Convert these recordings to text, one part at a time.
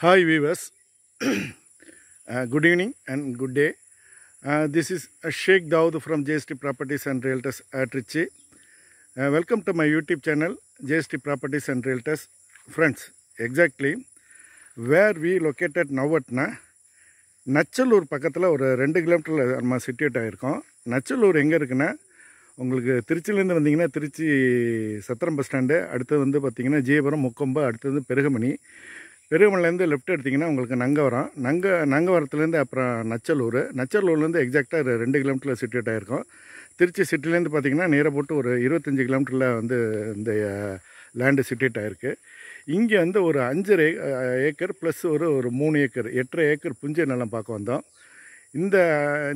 Hi viewers, good evening and good day. This is Sheikh Dawood from JST Properties and Realtors at Trichy. Welcome to my YouTube channel JST Properties and Realtors. Friends, exactly where we located now at Nachalur பக்கத்தில் ஒரு 2 கிலோமீட்டரில் நம்ம சிட்டியேட் ஆகிருக்கோம். நச்சலூர் எங்கே இருக்குன்னா, உங்களுக்கு திருச்சியிலேருந்து வந்தீங்கன்னா Trichy Chathiram bus stand, அடுத்தது வந்து பார்த்திங்கன்னா ஜீயபுரம், முக்கொம்பு, அடுத்தது பெருகமணி. பெருகமணிலேருந்து லெஃப்ட் எடுத்திங்கன்னா உங்களுக்கு நங்கவரம், நங்கவரத்துலேருந்து அப்புறம் நச்சலூர்லேருந்து எக்ஸாக்டாக 2 கிலோமீட்டரில் சிட்டியேட் ஆகிருக்கோம். திருச்சி சிட்டிலேருந்து பார்த்திங்கன்னா நேராக போட்டு ஒரு 25 கிலோமீட்டரில் வந்து இந்த லேண்டு சிட்டியேட் ஆகிருக்கு. இங்கே வந்து ஒரு 5 ஏக்கர் ப்ளஸ் ஒரு 3 ஏக்கர் 8.5 ஏக்கர் புஞ்சை நிலம் பார்க்க வந்தோம். இந்த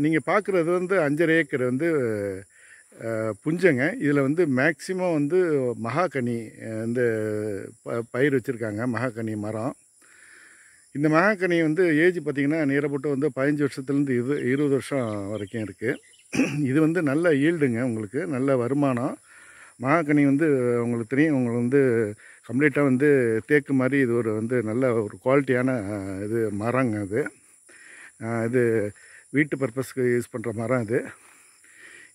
நீங்கள் பார்க்குறது வந்து 5.5 ஏக்கர் வந்து புஞ்சைங்க. இதில் வந்து மேக்சிமம் வந்து மகாகனி வந்து பயிர் வச்சுருக்காங்க, மகாகனி மரம். இந்த மகாகனி வந்து ஏஜ் பார்த்திங்கன்னா நேரப்பட்டு வந்து 15 வருஷத்துலேருந்து 20 வருஷம் வரைக்கும் இருக்குது. இது வந்து நல்ல ஈல்டுங்க, உங்களுக்கு நல்ல வருமானம். மகாகனி வந்து உங்களுக்கு தெரியும், உங்களுக்கு வந்து கம்ப்ளீட்டாக வந்து தேக்கு மாதிரி இது ஒரு வந்து நல்ல ஒரு குவாலிட்டியான இது மரங்க. இது வீட்டு பர்பஸ்க்கு யூஸ் பண்ணுற மரம்.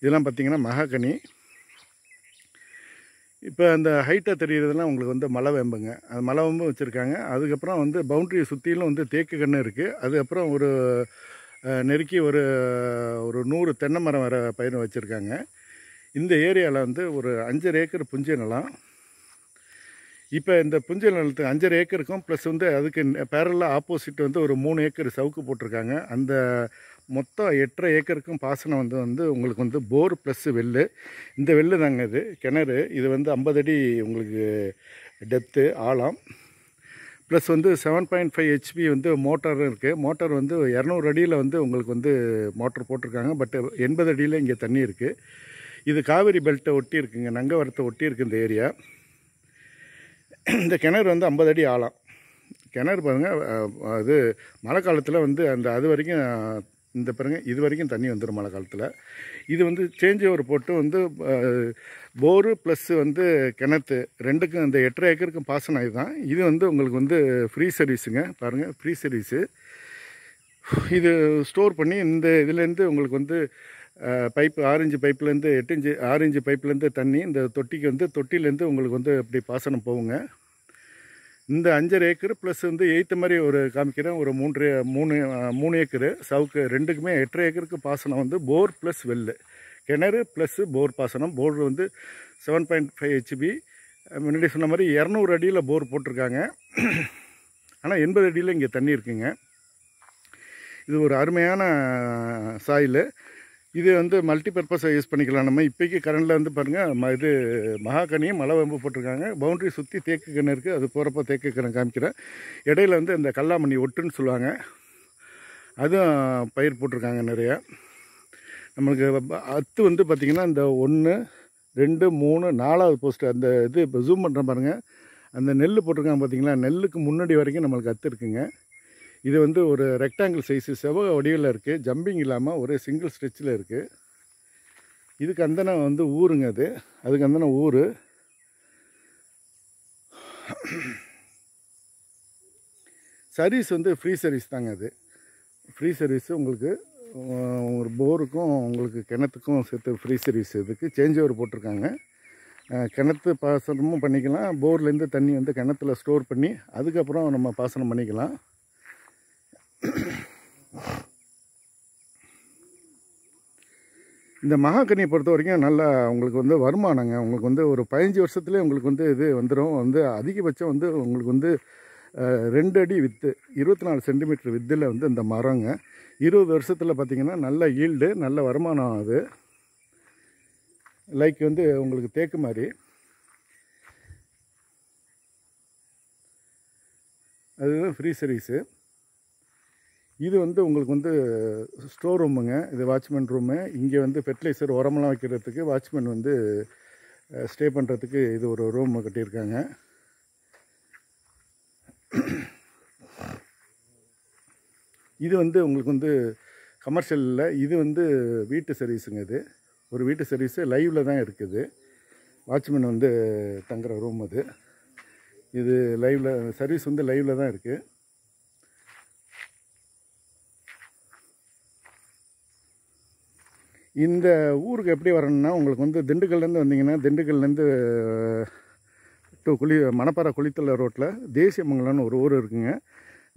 இதெல்லாம் பார்த்திங்கன்னா மகாகனி. இப்போ அந்த ஹைட்டாக தெரிகிறதுலாம் உங்களுக்கு வந்து மலைவேம்புங்க, அது மலைவேம்பும் வச்சுருக்காங்க. அதுக்கப்புறம் வந்து பவுண்ட்ரி சுற்றிலும் வந்து தேக்கு கன்று இருக்குது. அதுக்கப்புறம் ஒரு நெருக்கி ஒரு 100 தென்னை மரம் வர பயிர் வச்சுருக்காங்க. இந்த ஏரியாவில் வந்து ஒரு 5.5 ஏக்கர் புஞ்சை நிலம். இப்போ இந்த புஞ்சை நிலத்துக்கு 5.5 ஏக்கருக்கும் ப்ளஸ் வந்து அதுக்கு பேரலாக ஆப்போசிட் வந்து ஒரு 3 ஏக்கர் சவுக்கு போட்டிருக்காங்க. அந்த மொத்தம் 8.5 ஏக்கருக்கும் பாசனம் வந்து உங்களுக்கு வந்து போர் ப்ளஸ் வெள்ளு. இந்த வெள்ளு தாங்க இது கிணறு. இது வந்து 50 அடி உங்களுக்கு டெப்த்து ஆழம். ப்ளஸ் வந்து 7.5 HP வந்து மோட்டாரும் இருக்குது. மோட்டார் வந்து 200 அடியில் வந்து உங்களுக்கு வந்து மோட்டர் போட்டிருக்காங்க. பட் 80 அடியில் இங்கே தண்ணி இருக்குது. இது காவேரி பெல்ட்டை ஒட்டி இருக்குங்க, நங்கவரத்தை ஒட்டி இருக்குது இந்த ஏரியா. இந்த கிணறு வந்து 50 அடி ஆழம் கிணறு பாருங்கள். அது மழை காலத்தில் வந்து அது வரைக்கும் இந்த பாருங்க, இது வரைக்கும் தண்ணி வந்துடும் மழை காலத்தில். இது வந்து சேஞ்ச் ஓவர் போட்டு வந்து போரு ப்ளஸ் வந்து கிணத்து ரெண்டுக்கும் இந்த 8.5 ஏக்கருக்கும் பாசனம் இதுதான். இது வந்து உங்களுக்கு வந்து ஃப்ரீ சர்வீஸுங்க. பாருங்கள், ஃப்ரீ சர்வீஸு. இது ஸ்டோர் பண்ணி இந்த இதுலேருந்து உங்களுக்கு வந்து பைப்பு 6 இன்ச்சு பைப்லேருந்து 6 இன்ச்சு பைப்லேருந்து தண்ணி இந்த தொட்டிக்கு வந்து தொட்டிலேருந்து உங்களுக்கு வந்து அப்படி பாசனம் போகுங்க. இந்த 5.5 ஏக்கர் ப்ளஸ் வந்து எய்த்த மாதிரி ஒரு காமிக்கிறேன், ஒரு 3 ஏக்கரு சவுக்கு ரெண்டுக்குமே 8.5 ஏக்கருக்கு பாசனம் வந்து போர் ப்ளஸ் வெள்ளு, கிணறு ப்ளஸ் போர் பாசனம். போர் வந்து 7.5 HP. முன்னாடி சொன்ன மாதிரி 200 அடியில் போர் போட்டிருக்காங்க. ஆனால் 80 அடியில் இங்கே தண்ணி இருக்குங்க. இது ஒரு அருமையான சாயில். இது வந்து மல்டி பர்பஸை யூஸ் பண்ணிக்கலாம் நம்ம. இப்போக்கி கரண்டில் வந்து பாருங்கள், இது மகாகனியும் மலைவேம்பு போட்டிருக்காங்க. பவுண்ட்ரி சுற்றி தேக்கு கன்று இருக்குது. அது போகிறப்போ தேக்கு கன்று காமிக்கிறேன். இடையில வந்து இந்த கல்லாமணி ஒட்டுன்னு சொல்லுவாங்க, அதுவும் பயிர் போட்டிருக்காங்க நிறையா. நம்மளுக்கு அத்து வந்து பார்த்திங்கன்னா இந்த 1 2 3 4வது போஸ்ட்டு அந்த இது இப்போ ஜூம் பண்ணுறேன் பாருங்கள். அந்த நெல் போட்டிருக்காங்க பார்த்திங்களா, நெல்லுக்கு முன்னாடி வரைக்கும் நம்மளுக்கு அத்து இருக்குங்க. இது வந்து ஒரு ரெக்டாங்கிள் சைஸு செவ்வக வடிவில் இருக்குது. ஜம்பிங் இல்லாமல் ஒரே சிங்கிள் ஸ்ட்ரெச்சில் இருக்குது. இதுக்கு அந்தன வந்து ஊருங்க. அதுக்கு அந்தன ஊர். சர்வீஸ் வந்து ஃப்ரீ சர்வீஸ் தாங்க. அது ஃப்ரீ சர்வீஸு. உங்களுக்கு ஒரு போருக்கும் உங்களுக்கு கிணத்துக்கும் சேர்த்து ஃப்ரீ சர்வீஸ். இதுக்கு சேஞ்ச் ஓவர் போட்டிருக்காங்க. கிணத்து பாசனமும் பண்ணிக்கலாம். போர்லேருந்து தண்ணி வந்து கிணத்துல ஸ்டோர் பண்ணி அதுக்கப்புறம் நம்ம பாசனம் பண்ணிக்கலாம். இந்த மகாகனியை பொறுத்த வரைக்கும் நல்லா உங்களுக்கு வந்து வருமானங்க. உங்களுக்கு வந்து ஒரு 15 வருஷத்துலேயே உங்களுக்கு வந்து இது வந்துடும். வந்து அதிகபட்சம் வந்து உங்களுக்கு வந்து 2 அடி வித்து 24 சென்டிமீட்டர் வித்தில் வந்து இந்த மரங்க 20 வருஷத்தில் பார்த்திங்கன்னா நல்ல ஈல்டு, நல்ல வருமானம். அது லைக் வந்து உங்களுக்கு தேக்கு மாதிரி. அதுதான் ஃப்ரீ சர்வீஸு. இது வந்து உங்களுக்கு வந்து ஸ்டோர் ரூமுங்க. இது வாட்ச்மேன் ரூமு. இங்கே வந்து ஃபெர்டிலைசர் உரமெல்லாம் வைக்கிறதுக்கு வாட்ச்மேன் வந்து ஸ்டே பண்ணுறதுக்கு இது ஒரு ரூம் கட்டியிருக்காங்க. இது வந்து உங்களுக்கு வந்து கமர்ஷியலில் இது வந்து வீட்டு சர்வீஸுங்க. இது ஒரு வீட்டு சர்வீஸு லைவில் தான் இருக்குது. வாட்ச்மேன் வந்து தங்குற ரூம். இது லைவில் சர்வீஸ் வந்து லைவில் தான் இருக்குது. இந்த ஊருக்கு எப்படி வரணும்னா உங்களுக்கு வந்து திண்டுக்கல்லேருந்து வந்தீங்கன்னா திண்டுக்கல்லேருந்து மணப்பாறை குளித்தலை ரோட்டில் தேசியமங்கலம்னு ஒரு ஊர் இருக்குங்க.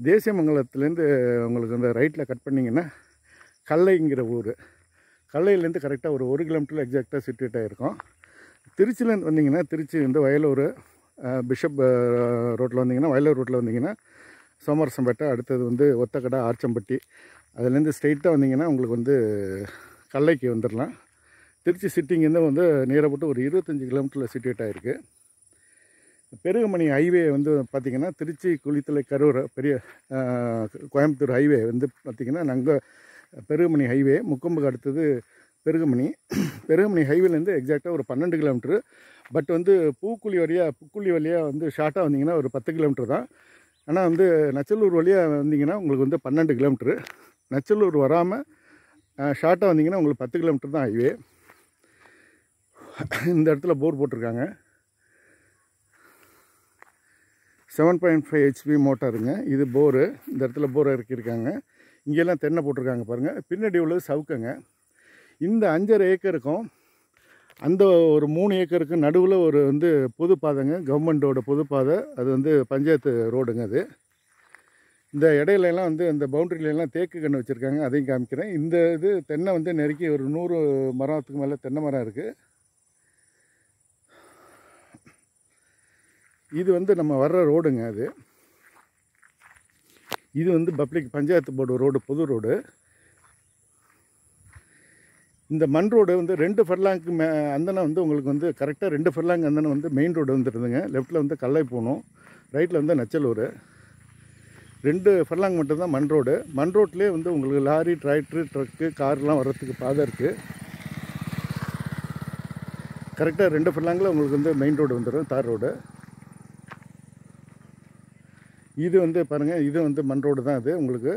தேசியமங்கலத்துலேருந்து உங்களுக்கு அந்த ரைட்டில் கட் பண்ணிங்கன்னா கல்லைங்கிற ஊர். கல்லையிலேருந்து கரெக்டாக ஒரு 1 கிலோமீட்டரில் எக்ஸாக்டாக சிட்டுவேட் ஆகிருக்கும். திருச்சிலேருந்து வந்தீங்கன்னா திருச்சி வந்து வயலூர் பிஷப் ரோட்டில் வந்தீங்கன்னா வயலூர் ரோட்டில் வந்தீங்கன்னா சோமரசம்பேட்டை, அடுத்தது வந்து ஒத்தக்கடை, ஆச்சம்பட்டி, அதுலேருந்து ஸ்ட்ரெயிட்டாக வந்தீங்கன்னா உங்களுக்கு வந்து கல்லைக்கு வந்துடலாம். திருச்சி சிட்டிங்கேருந்து வந்து நேரப்பட்டு ஒரு 25 கிலோமீட்டரில் சிட்டுவேட் ஆகிருக்கு. பெருகுமணி ஹைவே வந்து பார்த்திங்கன்னா திருச்சி குளித்தலை கரூர் பெரிய கோயம்புத்தூர் ஹைவே வந்து பார்த்திங்கன்னா நாங்கள் பெருகுமணி ஹைவே முக்கொம்புக்கு அடுத்தது பெருகுமணி ஹைவேலேருந்து எக்ஸாக்டாக ஒரு 12 கிலோமீட்ரு. பட் வந்து புக்குழி வழியாக வந்து ஷார்ட்டாக வந்தீங்கன்னா ஒரு 10 கிலோமீட்டர் தான். ஆனால் வந்து நச்சலூர் வழியாக வந்தீங்கன்னா உங்களுக்கு வந்து 12 கிலோமீட்ரு. நச்சலூர் வராமல் ஷார்ட்டாக வந்தீங்கன்னா உங்களுக்கு 10 கிலோமீட்டர் தான் ஹைவே. இந்த இடத்துல போர் போட்டிருக்காங்க. 7.5 HP மோட்டாருங்க. இது போரு. இந்த இடத்துல போரை இறக்கியிருக்காங்க. இங்கெல்லாம் தென்னை போட்டிருக்காங்க பாருங்கள். பின்னாடி உள்ளது சவுக்கங்க. இந்த 5.5 ஏக்கருக்கும் அந்த ஒரு 3 ஏக்கருக்கு நடுவில் ஒரு வந்து பொது பாதைங்க, கவர்மெண்ட்டோட பொது பாதை. அது வந்து பஞ்சாயத்து ரோடுங்க. அது இந்த இடையிலலாம் வந்து இந்த பவுண்ட்ரியிலலாம் தேக்கு கன்று வச்சுருக்காங்க. அதையும் காமிக்கிறேன். இந்த இது தென்னை வந்து நெருக்கி ஒரு 100 மரத்துக்கு மேலே தென்னை மரம் இருக்குது. இது வந்து நம்ம வர்ற ரோடுங்க. இது வந்து பப்ளிக் பஞ்சாயத்து போர்டு ரோடு, பொது ரோடு. இந்த மண் ரோடு வந்து 2 ஃபர்லாங்க்கு அந்தனை வந்து உங்களுக்கு வந்து கரெக்டாக 2 ஃபர்லாங் அந்தனை வந்து மெயின் ரோடு வந்துடுதுங்க. லெஃப்ட்டில் வந்து கல்லை போகணும், ரைட்டில் வந்து நச்சலூர். 2 ஃபர்லாங் மட்டும்தான் மண் ரோடு. மண் ரோட்லேயே வந்து உங்களுக்கு லாரி, டிராக்டரு, ட்ரக்கு, கார்லாம் வர்றதுக்கு பாதை இருக்குது. கரெக்டாக 2 ஃபர்லாங்கில் உங்களுக்கு வந்து மெயின் ரோடு வந்துடும், தார் ரோடு. இது வந்து பாருங்கள், இது வந்து மண் ரோடு தான். இது உங்களுக்கு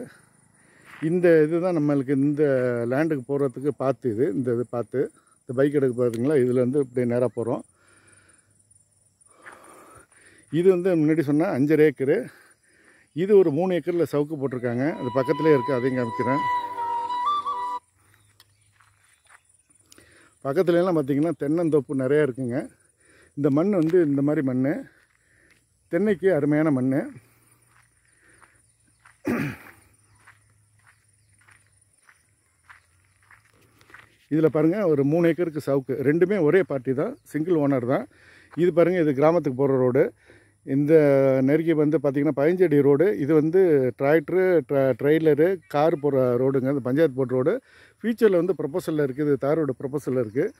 இந்த இதுதான் நம்மளுக்கு இந்த லேண்டுக்கு போகிறதுக்கு பார்த்து இது பார்த்து இந்த பைக் எடுக்க பார்த்தீங்களா, இதில் வந்து இப்படி நேராக போகிறோம். இது வந்து முன்னாடி சொன்னால் 5.5 ஏக்கரு. இது ஒரு 3 ஏக்கரில் சவுக்கு போட்டிருக்காங்க. அது பக்கத்துலேயே இருக்குது, அதையும் காமிக்கிறேன். பக்கத்துலலாம் பார்த்திங்கன்னா தென்னந்தோப்பு நிறையா இருக்குங்க. இந்த மண் வந்து இந்த மாதிரி மண் தென்னைக்கு அருமையான மண். இதில் பாருங்கள் ஒரு 3 ஏக்கருக்கு சவுக்கு. ரெண்டுமே ஒரே பார்ட்டி தான், சிங்கிள் ஓனர் தான். இது பாருங்கள், இது கிராமத்துக்கு போகிற ரோடு. இந்த நெருக்கி வந்து பார்த்திங்கன்னா 15 அடி ரோடு. இது வந்து டிராக்டரு, ட்ரெய்லரு, கார் போகிற ரோடுங்க. அது பஞ்சாயத்து போர்ட் ரோடு. ஃபியூச்சரில் வந்து ப்ரொபோசலில் இருக்குது, இது தாரோட ப்ரொபோசலில் இருக்குது.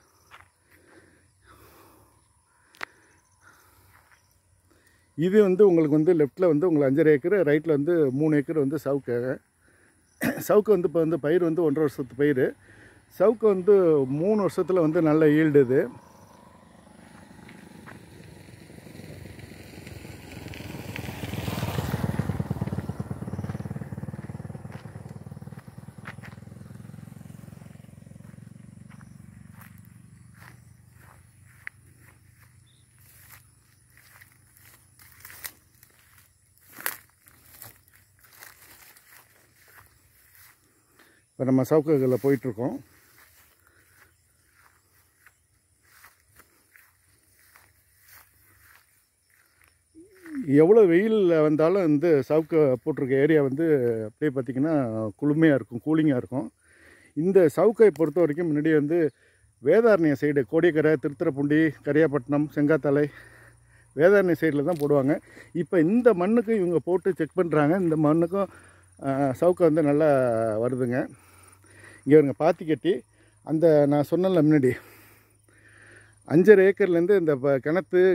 இது வந்து உங்களுக்கு வந்து லெஃப்ட்டில் வந்து உங்களுக்கு 5.5 ஏக்கரு, ரைட்டில் வந்து 3 ஏக்கர் வந்து சவுக்கு வந்து இப்போ வந்து பயிர் வந்து 1.5 வருஷத்து பயிர். சவுக்கு வந்து 3 வருஷத்தில் வந்து நல்ல ஈல்டு. இது இப்போ நம்ம சவுக்குகளில் போயிட்டுருக்கோம். எவ்வளோ வெயில் வந்தாலும் வந்து சவுக்கு போட்டிருக்க ஏரியா வந்து அப்படியே பார்த்திங்கன்னா குளுமையாக இருக்கும், கூலிங்காக இருக்கும். இந்த சவுக்கை பொறுத்த வரைக்கும் முன்னாடி வந்து வேதாரண்ய சைடு, கோடியக்கரை, திருத்துறைப்பூண்டி, கரியாப்பட்டினம், செங்காத்தலை, வேதாரண்ய சைடில் தான் போடுவாங்க. இப்போ இந்த மண்ணுக்கு இவங்க போட்டு செக் பண்ணுறாங்க. இந்த மண்ணுக்கும் சவுக்கை வந்து நல்லா வருதுங்க. இங்கே இவங்க பாத்தி கட்டி அந்த நான் சொன்னல முன்னாடி 5.5 ஏக்கர்லேருந்து இந்த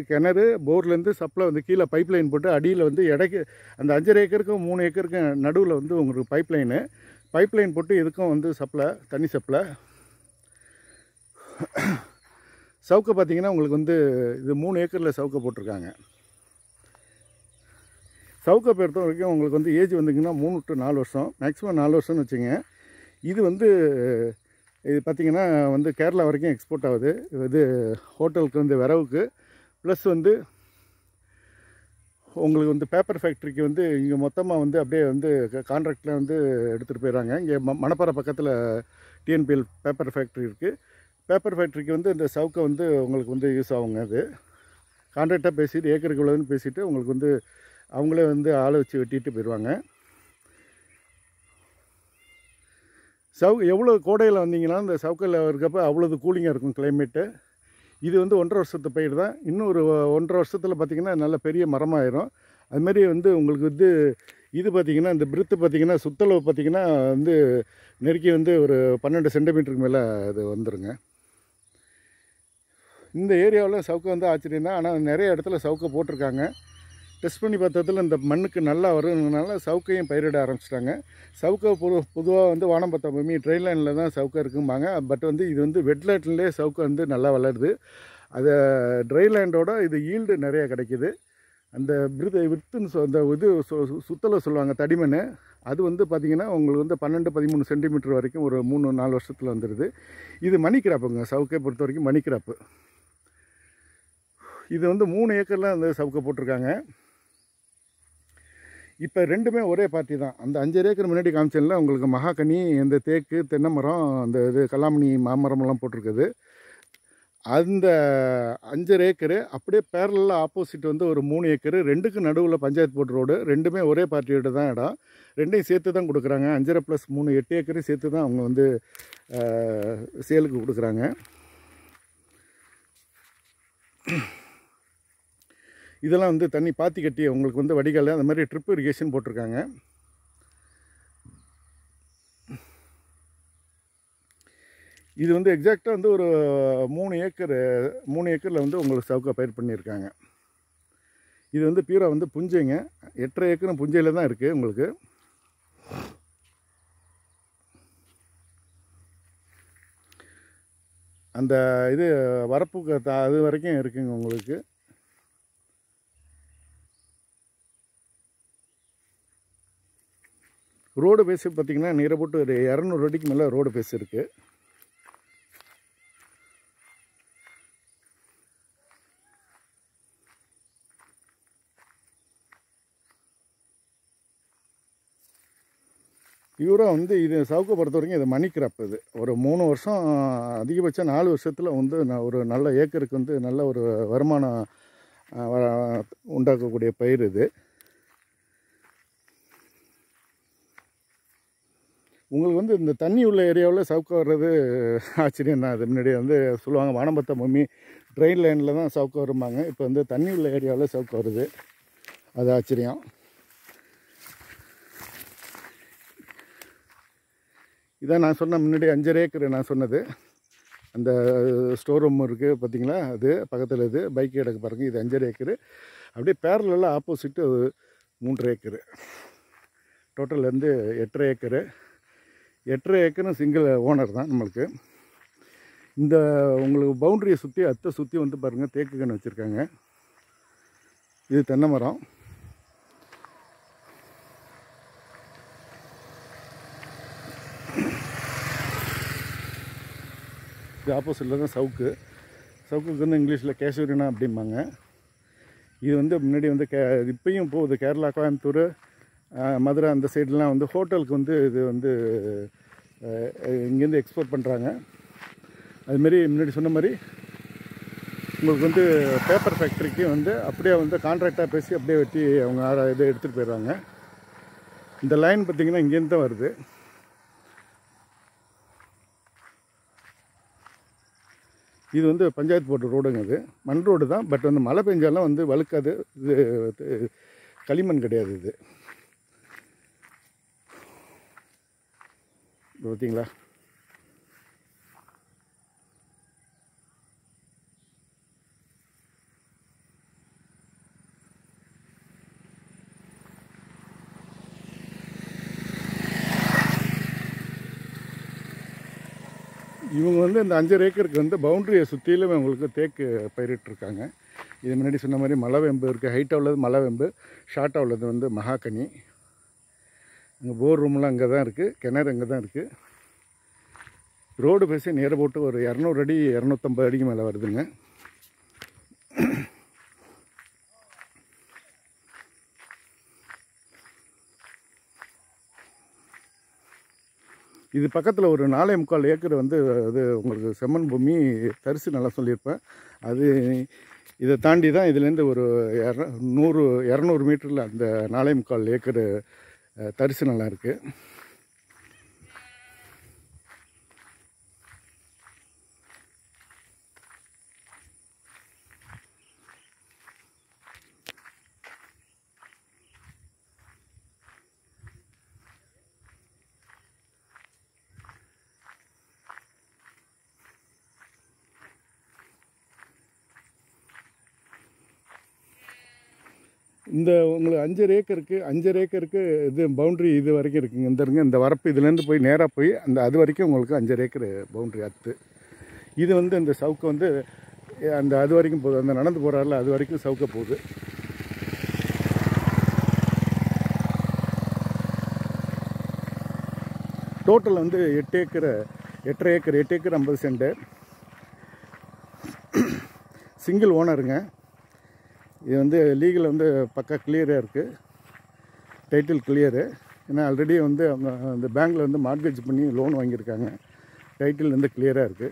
கிணறு போர்லேருந்து சப்ளை வந்து கீழே பைப் லைன் போட்டு அடியில் வந்து இடைக்கு அந்த 5.5 ஏக்கருக்கும் 3 ஏக்கருக்கும் நடுவில் வந்து உங்களுக்கு பைப் லைன் போட்டு இதுக்கும் வந்து சப்ளை, தண்ணி சப்ளை. சவுக்கை பார்த்திங்கன்னா உங்களுக்கு வந்து இது 3 ஏக்கரில் சவுக்கை போட்டிருக்காங்க. சவுக்கை பொறுத்த வரைக்கும் உங்களுக்கு வந்து ஏஜ் வந்துங்கன்னா 3 to 4 வருஷம், மேக்ஸிமம் 4 வருஷம்னு வச்சுங்க. இது வந்து இது பார்த்திங்கன்னா வந்து கேரளா வரைக்கும் எக்ஸ்போர்ட் ஆகுது. இது ஹோட்டலுக்கு வந்து விரவுக்கு ப்ளஸ் வந்து உங்களுக்கு வந்து பேப்பர் ஃபேக்ட்ரிக்கு வந்து இங்கே மொத்தமாக வந்து அப்படியே வந்து கான்ட்ராக்டில் வந்து எடுத்துகிட்டு போயிடறாங்க. இங்கே மணப்பாறை பக்கத்தில் டிஎன்பிஎல் பேப்பர் ஃபேக்ட்ரி இருக்குது. பேப்பர் ஃபேக்ட்ரிக்கு வந்து இந்த சவுக்கை வந்து உங்களுக்கு வந்து யூஸ் ஆகுங்க. அது கான்ட்ராக்டாக பேசிட்டு ஏக்கருக்கு இவ்வளோன்னு பேசிவிட்டு உங்களுக்கு வந்து அவங்களே வந்து ஆளை வச்சு வெட்டிட்டு போயிடுவாங்க. எவ்வளோ கோடையில் வந்தீங்கன்னா இந்த சவுக்கில் இருக்கப்போ அவ்வளோது கூலிங்காக இருக்கும் கிளைமேட்டு. இது வந்து 1.5 வருஷத்து பயிர் தான். இன்னும் ஒரு 1.5 வருஷத்தில் பார்த்திங்கன்னா நல்ல பெரிய மரமாயிரும். அதுமாரி வந்து உங்களுக்கு வந்து இது பார்த்திங்கன்னா இந்த பிரித்து பார்த்திங்கன்னா சுத்தளவு பார்த்திங்கன்னா வந்து நெருக்கி வந்து ஒரு 12 சென்டிமீட்டருக்கு மேலே அது வந்துடுங்க. இந்த ஏரியாவில் சவுக்கை வந்து ஆச்சரியம் தான். ஆனால் நிறைய இடத்துல சவுக்கை போட்டிருக்காங்க. டெஸ்ட் பண்ணி பார்த்ததில் இந்த மண்ணுக்கு நல்லா வருதுனால சவுக்கையும் பயிரிட ஆரம்பிச்சிட்டாங்க. சவுக்கை பொதுவாக வந்து வானம்பத்த பூமி ட்ரெயின் லைனில் தான் சவுக்கை இருக்கும்பாங்க. பட் வந்து இது வந்து வெட்லேட்லேயே சவுக்கை வந்து நல்லா வளருது. அதை ட்ரை லேண்டோட இது ஈல்டு நிறையா கிடைக்கிது. அந்த வித்துன்னு அந்த இது சுத்தலை சொல்லுவாங்க தடிமண், அது வந்து பார்த்திங்கன்னா உங்களுக்கு வந்து 12-13 சென்டிமீட்டர் வரைக்கும் ஒரு 3-4 வருஷத்தில் வந்துடுது. இது மணி கிராப்புங்க. சவுக்கை பொறுத்த வரைக்கும் மணி கிராப்பு. இது வந்து 3 ஏக்கரில் அந்த சவுக்கை போட்டிருக்காங்க. இப்போ ரெண்டுமே ஒரே பார்ட்டி தான். அந்த 5 ஏக்கர் முன்னாடி காமிச்சேன்ல உங்களுக்கு மகாகனி, இந்த தேக்கு, தென்னை மரம், அந்த இது கல்லாமணி மாமரமெல்லாம் போட்டிருக்குது. அந்த 5 ஏக்கரு அப்படியே பேரலாக ஆப்போசிட் வந்து ஒரு 3 ஏக்கரு, ரெண்டுக்கும் நடுவில் பஞ்சாயத்து போர்டு ரோடு. ரெண்டுமே ஒரே பார்ட்டியோட தான் இடம். ரெண்டையும் சேர்த்து தான் கொடுக்குறாங்க. 5.5 + 3 8 ஏக்கரையும் சேர்த்து தான் அவங்க வந்து சேலுக்கு கொடுக்குறாங்க. இதெல்லாம் வந்து தண்ணி பாத்தி கட்டி உங்களுக்கு வந்து வடிகால் அந்த மாதிரி ட்ரிப் இரிகேஷன் போட்டிருக்காங்க. இது வந்து எக்ஸாக்டாக வந்து ஒரு 3 ஏக்கரில் வந்து உங்களுக்கு சவுக்கா பயிர் பண்ணியிருக்காங்க. இது வந்து பியூரா வந்து புஞ்சைங்க. 8.5 ஏக்கரும் புஞ்சையில் தான் இருக்குது உங்களுக்கு. அந்த இது வரப்பு அது வரைக்கும் இருக்குங்க உங்களுக்கு. ரோடு பேஸு பார்த்திங்கன்னா நீரை போட்டு ஒரு 200 அடிக்கு மேலே ரோடு பேஸ் இருக்குது. பியூராக வந்து இது சவுக்கை பொறுத்த வரைக்கும் இது மணி கிராப். இது ஒரு 3 வருஷம் அதிகபட்சம் 4 வருஷத்தில் வந்து ஒரு நல்ல ஏக்கருக்கு வந்து நல்ல ஒரு வருமானம் உண்டாக்கக்கூடிய பயிர் இது. உங்களுக்கு வந்து இந்த தண்ணி உள்ள ஏரியாவில் சவுக்கா வர்றது ஆச்சரியம் தான். அது முன்னாடி வந்து சொல்லுவாங்க வானம்பத்த பூமி ட்ரெயின் லைனில் தான் சவுக்கா வரும்பாங்க. இப்போ வந்து தண்ணி உள்ள ஏரியாவில் சவுக்கா வருது. அது ஆச்சரியம். இதான் நான் சொன்ன முன்னாடி 5.5 ஏக்கர் நான் சொன்னது. அந்த ஸ்டோர் ரூம் இருக்குது பார்த்திங்களா, அது பக்கத்தில் இது பைக் கிடக்கு பாருங்கள். இது 5.5 ஏக்கரு. அப்படியே பேரலில் ஆப்போசிட்டு 3 ஏக்கரு. டோட்டல் வந்து 8.5 ஏக்கரு. 8.5 ஏக்கரும் சிங்கிள் ஓனர் தான் நம்மளுக்கு. இந்த உங்களுக்கு பவுண்ட்ரியை சுற்றி வந்து பாருங்கள் தேக்கு கன்று வச்சுருக்காங்க. இது தென்னை மரம். இது ஆப்போசிட்டில் தான் சவுக்குக்கு வந்து இங்கிலீஷில் கேசூரினா அப்படிம்பாங்க. இது வந்து முன்னாடி வந்து இப்பையும் போகுது கேரளா, கோயம்புத்தூர், மதுரை அந்த சைட்லாம் வந்து ஹோட்டலுக்கு வந்து இது வந்து இங்கேருந்து எக்ஸ்போர்ட் பண்ணுறாங்க. அதுமாரி முன்னாடி சொன்ன மாதிரி உங்களுக்கு வந்து பேப்பர் ஃபேக்ட்ரிக்கு வந்து அப்படியே வந்து கான்ட்ராக்டாக பேசி அப்படியே வெட்டி அவங்க இதை எடுத்துகிட்டு போயிடுறாங்க. இந்த லைன் பார்த்திங்கன்னா இங்கேருந்து தான் வருது. இது வந்து பஞ்சாயத்து போர்டு ரோடுங்க. இது மண் ரோடு தான். பட் வந்து மழை பெஞ்சாலும் வந்து வழுக்காது. இது களிமண் கிடையாது. இது பார்த்தீங்களா? இவங்க வந்து இந்த 5.5 ஏக்கருக்கு வந்து பவுண்ட்ரியை சுற்றிலும் உங்களுக்கு தேக்கு பயிரிட்டுருக்காங்க. இது முன்னாடி சொன்ன மாதிரி மலைவேம்பு இருக்குது. ஹைட்டாக உள்ளது மலைவேம்பு, ஷார்ட்டாக உள்ளது வந்து மகாகனி. அங்கே போர் ரூம்லாம் அங்கே தான் இருக்குது. கிணறு அங்கே தான் இருக்குது. ரோடு பேசி நேர போட்டு ஒரு 200 அடி 250 அடிக்கு மேலே வருதுங்க. இது பக்கத்தில் ஒரு 4.25 ஏக்கர் வந்து அது உங்களுக்கு செம்மண் பூமி தரிசு நல்லா சொல்லியிருப்பேன். அது இதை தாண்டி தான் இதுலேருந்து ஒரு 200 மீட்டரில் அந்த 4.25 ஏக்கர் தரிசு நல்லா இருக்குது. இந்த உங்களுக்கு 5.5 ஏக்கருக்கு இது பவுண்ட்ரி இது வரைக்கும் இருக்குங்க. இந்த இருங்க இந்த வரப்பு இதுலேருந்து போய் நேராக போய் அது வரைக்கும் உங்களுக்கு 5.5 ஏக்கர் பவுண்ட்ரி அத்து. இது வந்து இந்த சவுக்கு வந்து அது வரைக்கும் போகுது. அந்த நடந்து போகிறாரில்ல அது வரைக்கும் சவுக்க போகுது. டோட்டல் வந்து 8 ஏக்கர் 8 ஏக்கர் 50 சென்ட். சிங்கிள் ஓனருங்க. இது வந்து லீகல் வந்து பக்கா கிளியராக இருக்குது. Title clear. ஏன்னா ஆல்ரெடி வந்து அவங்க அந்த பேங்க்கில் வந்து மார்ட்கேஜ் பண்ணி லோன் வாங்கியிருக்காங்க. டைட்டில் வந்து கிளியராக இருக்குது.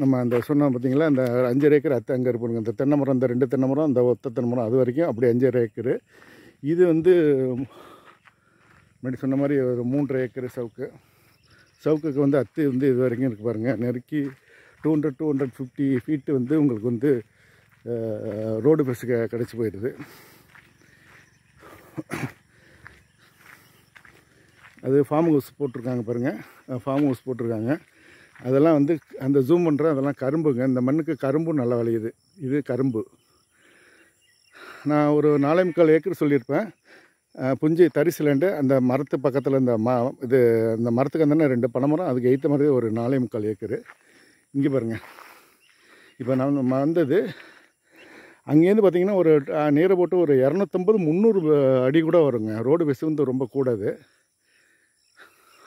நம்ம அந்த சொன்னோம் பார்த்தீங்களா, அந்த 5.5 ஏக்கர் அத்தை அங்கே இருப்பாங்க. இந்த தென்னை மரம், இந்த 2 தென்னை மரம், அந்த ஒத்த தென்னை மரம், அது வரைக்கும் அப்படி 5.5 ஏக்கரு. இது வந்து முன்னாடி சொன்ன மாதிரி ஒரு 3.5 ஏக்கர் சவுக்குக்கு வந்து அத்து வந்து இது வரைக்கும் இருக்குது பாருங்கள். நெருக்கி 250 ஃபீட்டு வந்து உங்களுக்கு வந்து ரோடு பஸ்ஸுக்கு கிடச்சி போயிடுது. அது ஃபார்ம் ஹவுஸ் போட்டிருக்காங்க பாருங்கள். ஃபார்ம் ஹவுஸ் போட்டிருக்காங்க. அதெல்லாம் வந்து அந்த ஜூம் பண்ணுறேன், அதெல்லாம் கரும்புங்க. இந்த மண்ணுக்கு கரும்பும் நல்லா விளையுது. இது கரும்பு. நான் ஒரு 4.25 ஏக்கர் சொல்லியிருப்பேன். புஞ்சி தரிசு லேண்டு. அந்த மரத்து பக்கத்தில் இந்த இந்த மரத்துக்கு அந்தானே 2 பனைமரம், அதுக்கு எய்த்த மாதிரி ஒரு 4.25 ஏக்கரு. இங்கே பாருங்கள். இப்போ நம்ம வந்தது அங்கேருந்து பார்த்திங்கன்னா ஒரு நேர போட்டு ஒரு 250-300 அடி கூட வருங்க. ரோடு பஸ் வந்து ரொம்ப கூடாது.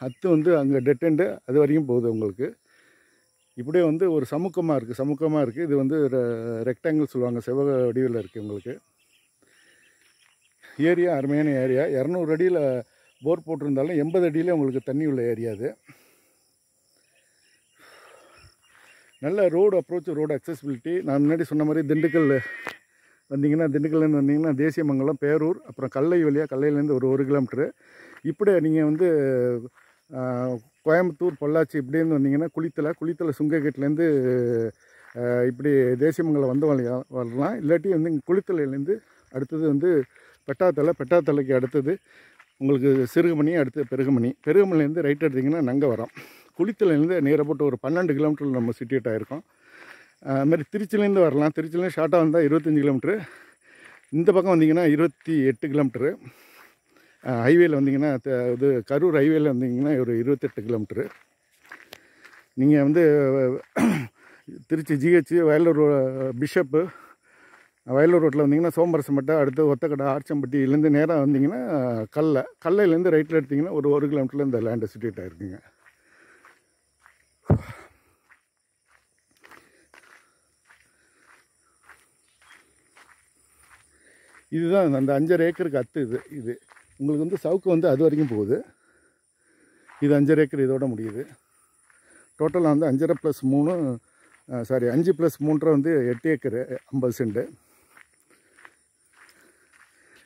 அத்து வந்து அங்கே டெட் எண்டு அது வரைக்கும் போகுது உங்களுக்கு. இப்படியே வந்து ஒரு சமுக்கமாக இருக்குது. இது வந்து ரெக்டாங்கிள் சொல்லுவாங்க. செவ்வக வடிவில் இருக்குது உங்களுக்கு. ஏரியா அருமையான ஏரியா. 200 அடியில் போர் போட்டிருந்தாலும் 80 அடியில் உங்களுக்கு தண்ணி உள்ள ஏரியா அது. நல்ல ரோடு அப்ரோச், ரோடு அக்சசிபிலிட்டி. நான் முன்னாடி சொன்ன மாதிரி திண்டுக்கல்லேருந்து வந்தீங்கன்னா தேசியமங்கலம், பேரூர், அப்புறம் கல்லை வழியாக, கல்லையிலேருந்து ஒரு 1 கிலோமீட்ரு. இப்படி நீங்கள் வந்து கோயம்புத்தூர், பொள்ளாச்சி இப்படின்னு வந்தீங்கன்னா குளித்தலை சுங்ககேட்லேருந்து இப்படி தேசியமங்கலம் வந்து வரலாம். இல்லாட்டி வந்து குளித்தலையிலேருந்து அடுத்தது வந்து பெட்டாத்தலைக்கு அடுத்தது உங்களுக்கு சிறுகுமணி, அடுத்து பெருகுமணிலேருந்து ரைட் எடுத்திங்கன்னா நாங்கள் வரோம். குளித்தலையிலேருந்து நேராக போட்டு ஒரு 12 கிலோமீட்டரில் நம்ம சிட்டியேட் ஆகிருக்கோம். அதுமாதிரி திருச்சிலேருந்து வரலாம். திருச்சிலேருந்து ஷார்ட்டாக வந்தால் 25 கிலோமீட்ரு. இந்த பக்கம் வந்தீங்கன்னா 28 கிலோமீட்ரு. ஹைவேயில் வந்தீங்கன்னா இது கரூர் ஹைவேயில் வந்தீங்கன்னா ஒரு 28 கிலோமீட்ரு. நீங்கள் வந்து திருச்சி ஜிஹெச், வயலூர் பிஷப்பு, வயலூர் ரோட்டில் வந்தீங்கன்னா சோம்பரசம்பட்டை, அடுத்து ஒத்தக்கடை, ஆர்ச்சம்பட்டியிலேருந்து நேராக வந்தீங்கன்னா கல்லையிலேருந்து ரைட்டில் எடுத்திங்கன்னா ஒரு 1 கிலோமீட்டரில் இந்த லேண்டு சிட்டியேட் ஆகிருக்குங்க. இதுதான் அந்த 5.5 ஏக்கருக்கு அத்து. இது உங்களுக்கு வந்து சவுக்கு வந்து அது வரைக்கும் போகுது. இது 5.5 ஏக்கர் இதோட முடியுது. டோட்டலாக வந்து 5.5 + 3 5 + 3 வந்து 8 ஏக்கரு 50 சென்ட்.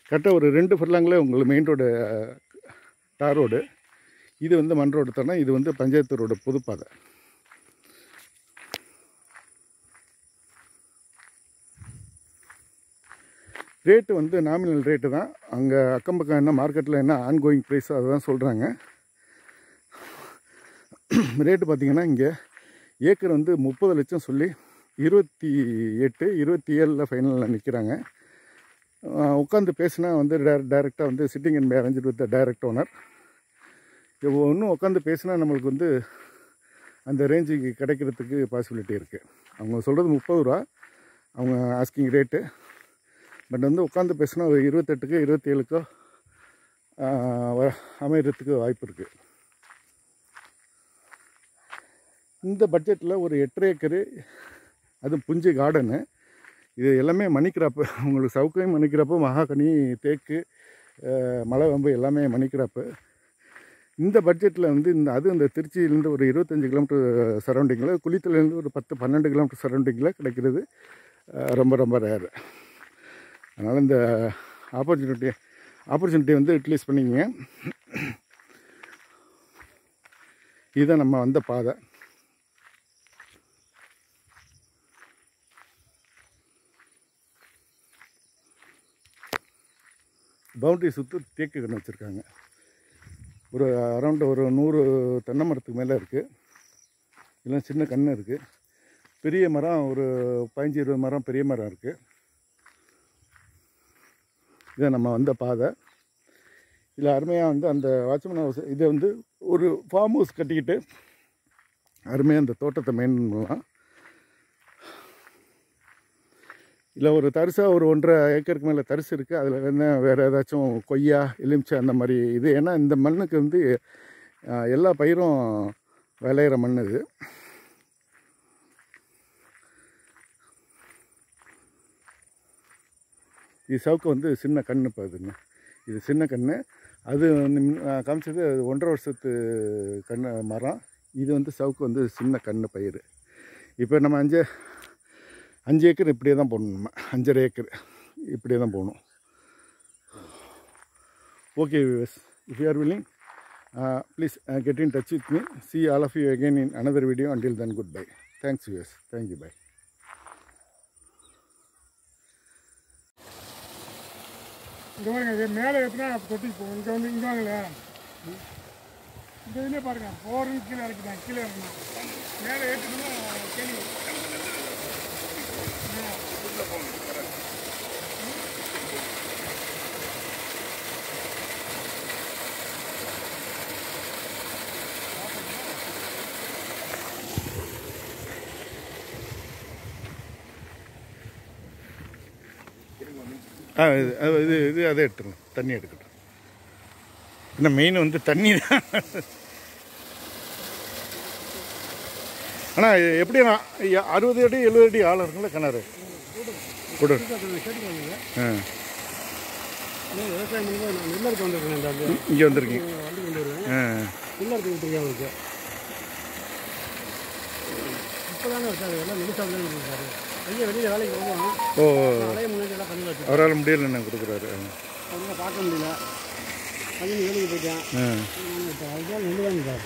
கரெக்டாக ஒரு 2 ஃபர்லாங்கில் உங்களுக்கு மெயின் ரோடு தார் ரோடு. இது வந்து மண் ரோடு தானே. இது வந்து பஞ்சாயத்து ரோடு பொதுப்பாதை. ரேட்டு வந்து நாமினல் ரேட்டு தான். அங்கே அக்கம் பக்கம் என்ன மார்க்கெட்டில் என்ன ஆன்கோயிங் ப்ரைஸ் அதை தான் சொல்கிறாங்க. ரேட்டு பார்த்திங்கன்னா இங்கே ஏக்கர் வந்து 30 லட்சம் சொல்லி 27 ஃபைனலில் நிற்கிறாங்க. உட்காந்து பேசினா வந்து டைரெக்டாக வந்து sitting and arrange with the direct owner. இன்னும் உட்காந்து பேசினா நம்மளுக்கு வந்து அந்த ரேஞ்சுக்கு கிடைக்கிறதுக்கு பாசிபிலிட்டி இருக்குது. அவங்க சொல்கிறது 30 ரூபா அவங்க ஆஸ்கிங் ரேட்டு. பட் வந்து உட்காந்து பேசினா ஒரு 28க்கோ 27க்கோ அமைகிறதுக்கு வாய்ப்பு இருக்குது. இந்த பட்ஜெட்டில் ஒரு 8 ஏக்கரு, அது புஞ்சி கார்டனு. இது எல்லாமே மணி கிராப்பு. உங்களுக்கு சவுக்கையும் மணி கிராப்பு, மகாகனி, தேக்கு, மலை வம்பு எல்லாமே மணி கிராப்பு. இந்த பட்ஜெட்டில் வந்து இந்த திருச்சியிலேருந்து ஒரு 25 கிலோமீட்டர் சரௌண்டிங்கில், குளித்தலேருந்து ஒரு 10-12 கிலோமீட்டர் சரௌண்டிங்கில் கிடைக்கிறது ரொம்ப ரொம்ப ரேர். அதனால் இந்த ஆப்பர்ச்சுனிட்டி வந்து யூட்டிலைஸ் பண்ணிக்கங்க. இதுதான் நம்ம வந்த பாதை. பவுண்டரி சுற்றி தேக்கு கன்று வச்சுருக்காங்க. ஒரு அரௌண்ட் ஒரு 100 தென்னை மரத்துக்கு மேலே இருக்குது. இதெல்லாம் சின்ன கன்று இருக்குது. பெரிய மரம் ஒரு 15-20 மரம் பெரிய மரம் இருக்குது. இதை நம்ம வந்த பாதை. இதில் அருமையாக வந்து அந்த வாட்ச்மேன் ஹவுஸ், இதை வந்து ஒரு ஃபார்ம் ஹவுஸ் கட்டிக்கிட்டு அருமையாக அந்த தோட்டத்தை மெயின்டைன் பண்ணலாம். இல்லை ஒரு தரிசாக ஒரு 1.5 ஏக்கருக்கு மேலே தரிசு இருக்குது. அதில் என்ன வேறு ஏதாச்சும் கொய்யா, எலுமிச்சை அந்த மாதிரி இது. ஏன்னா இந்த மண்ணுக்கு வந்து எல்லா பயிரும் விளையிற மண் இது. இது சவுக்கு வந்து சின்ன கன்று பாதுங்க. இது சின்ன கன்று. அது காமிச்சது 1.5 வருஷத்து கன்று மரம். இது வந்து சவுக்கு வந்து சின்ன கன்று பயிர். இப்போ நம்ம 5 ஏக்கர் இப்படியே தான் போடணும். நம்ம 5.5 ஏக்கர் இப்படியே தான் போகணும். Okay viewers, if you are willing, please get in touch with me. See all of you again in another video. Until then, goodbye. Thanks viewers. Thank you. Bye. இங்கே பாருங்க, இது மேலே ஏற்றினா தொட்டி போகும். இங்கே வந்து இங்கே வாங்கல, இந்த இதுலேயே பாருங்க, போகிறன்னு கீழே இறக்கிட்டேன். கீழே இறக்கணும், மேலே ஏற்றினா கேள்வி இது அதை எடுத்துருங்க. தண்ணி எடுக்கட்டும். இந்த மெயின் வந்து தண்ணி தான். ஆனால் எப்படி 60 அடி 70 அடி ஆழம் இருக்குங்களா கிணறு? கூட விவசாயம் பண்ணும்போது நான் நெல்லருக்கு வந்துருக்கேன். இங்கே வந்துருக்கீங்க. வண்டி கொண்டு வருவேன். நெல்லருக்கு விட்டுருக்கேன் அவருக்கு. இப்போ தானே வச்சாரு, எல்லாம் நெல்சாமி தான் இருக்காரு. ஐயா வெளியில் வேலைக்கு போவோம். ஓ, வேலையை முன்னாடி எல்லாம் பண்ணி வச்சு அவரால் முடியல என்ன கொடுக்குறாரு. அதெல்லாம் பார்க்க முடியல. பையன் வேலைக்கு போயிட்டேன். அதுதான் நெல் தான் சார்.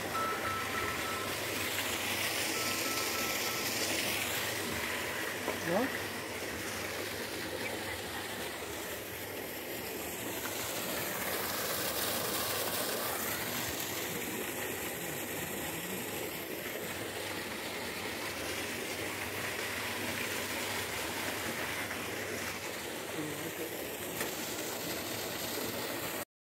Hello, Okay.